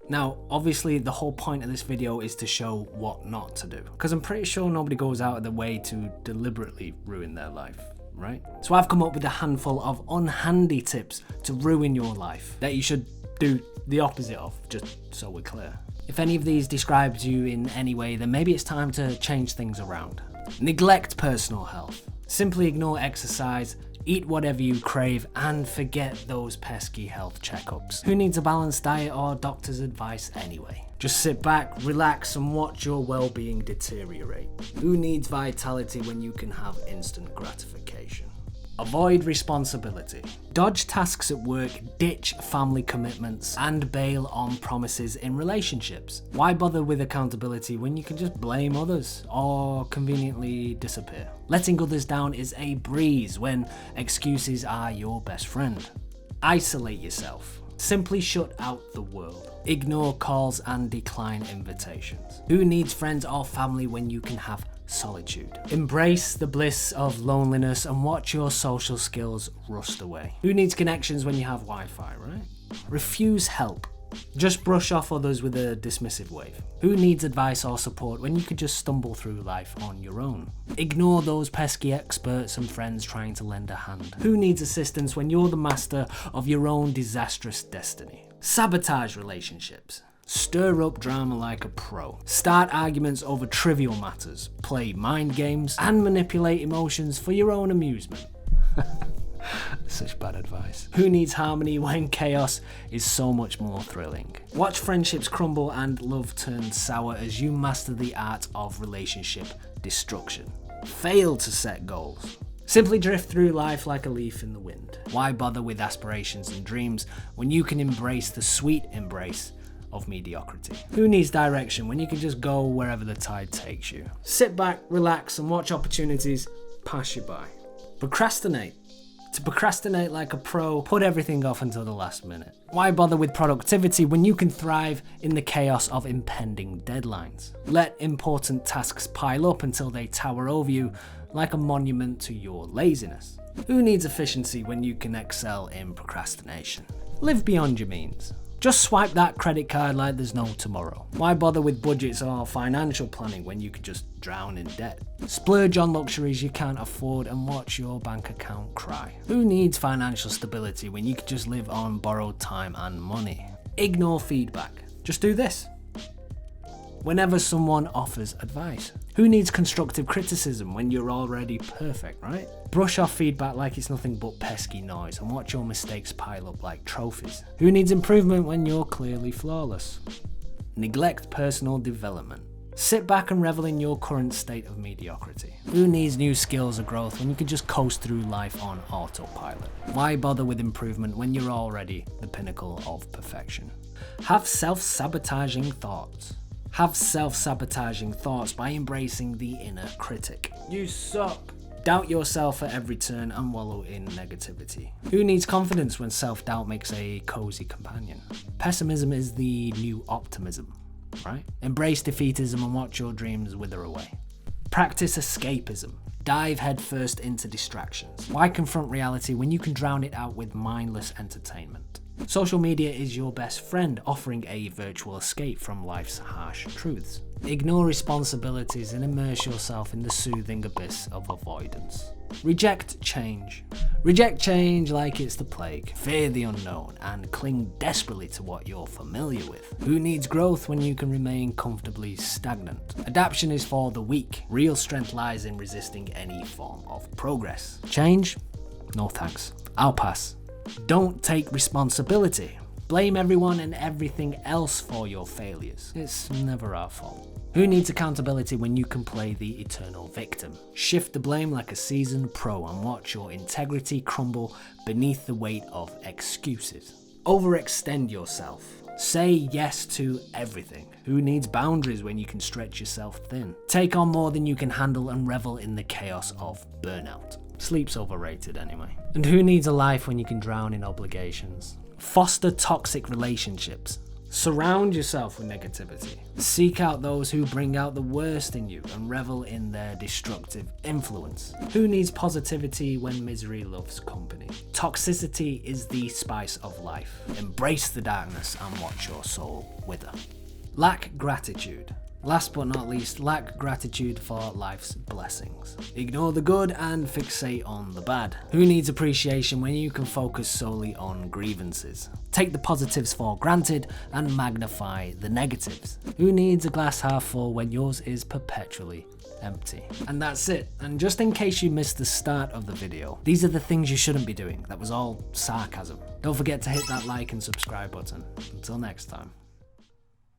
Now, obviously the whole point of this video is to show what not to do, because I'm pretty sure nobody goes out of their way to deliberately ruin their life, right? So I've come up with a handful of unhandy tips to ruin your life that you should do the opposite of, just so we're clear. If any of these describes you in any way, then maybe it's time to change things around. Neglect personal health. Simply ignore exercise, eat whatever you crave, and forget those pesky health checkups. Who needs a balanced diet or doctor's advice anyway? Just sit back, relax, and watch your well-being deteriorate. Who needs vitality when you can have instant gratification? Avoid responsibility. Dodge tasks at work, ditch family commitments, and bail on promises in relationships. Why bother with accountability when you can just blame others or conveniently disappear? Letting others down is a breeze when excuses are your best friend. Isolate yourself. Simply shut out the world. Ignore calls and decline invitations. Who needs friends or family when you can have solitude? Embrace the bliss of loneliness and watch your social skills rust away. Who needs connections when you have Wi-Fi, right? Refuse help. Just brush off others with a dismissive wave. Who needs advice or support when you could just stumble through life on your own? Ignore those pesky experts and friends trying to lend a hand. Who needs assistance when you're the master of your own disastrous destiny? Sabotage relationships. Stir up drama like a pro. Start arguments over trivial matters. Play mind games and manipulate emotions for your own amusement. Such bad advice. Who needs harmony when chaos is so much more thrilling? Watch friendships crumble and love turn sour as you master the art of relationship destruction. Fail to set goals. Simply drift through life like a leaf in the wind. Why bother with aspirations and dreams when you can embrace the sweet embrace of mediocrity? Who needs direction when you can just go wherever the tide takes you? Sit back, relax, and watch opportunities pass you by. Procrastinate. To procrastinate like a pro, put everything off until the last minute. Why bother with productivity when you can thrive in the chaos of impending deadlines? Let important tasks pile up until they tower over you like a monument to your laziness. Who needs efficiency when you can excel in procrastination? Live beyond your means. Just swipe that credit card like there's no tomorrow. Why bother with budgets or financial planning when you could just drown in debt? Splurge on luxuries you can't afford and watch your bank account cry. Who needs financial stability when you could just live on borrowed time and money? Ignore feedback. Just do this whenever someone offers advice. Who needs constructive criticism when you're already perfect, right? Brush off feedback like it's nothing but pesky noise and watch your mistakes pile up like trophies. Who needs improvement when you're clearly flawless? Neglect personal development. Sit back and revel in your current state of mediocrity. Who needs new skills or growth when you can just coast through life on autopilot? Why bother with improvement when you're already the pinnacle of perfection? Have self-sabotaging thoughts. Have self-sabotaging thoughts by embracing the inner critic. You suck. Doubt yourself at every turn and wallow in negativity. Who needs confidence when self-doubt makes a cozy companion? Pessimism is the new optimism, right? Embrace defeatism and watch your dreams wither away. Practice escapism. Dive headfirst into distractions. Why confront reality when you can drown it out with mindless entertainment? Social media is your best friend, offering a virtual escape from life's harsh truths. Ignore responsibilities and immerse yourself in the soothing abyss of avoidance. Reject change. Reject change like it's the plague. Fear the unknown and cling desperately to what you're familiar with. Who needs growth when you can remain comfortably stagnant? Adaptation is for the weak. Real strength lies in resisting any form of progress. Change? No thanks. I'll pass. Don't take responsibility. Blame everyone and everything else for your failures. It's never our fault. Who needs accountability when you can play the eternal victim? Shift the blame like a seasoned pro and watch your integrity crumble beneath the weight of excuses. Overextend yourself. Say yes to everything. Who needs boundaries when you can stretch yourself thin? Take on more than you can handle and revel in the chaos of burnout. Sleep's overrated anyway. And who needs a life when you can drown in obligations? Foster toxic relationships. Surround yourself with negativity. Seek out those who bring out the worst in you and revel in their destructive influence. Who needs positivity when misery loves company? Toxicity is the spice of life. Embrace the darkness and watch your soul wither. Lack gratitude. Last but not least, lack gratitude for life's blessings. Ignore the good and fixate on the bad. Who needs appreciation when you can focus solely on grievances? Take the positives for granted and magnify the negatives. Who needs a glass half full when yours is perpetually empty? And that's it. And just in case you missed the start of the video, these are the things you shouldn't be doing. That was all sarcasm. Don't forget to hit that like and subscribe button. Until next time.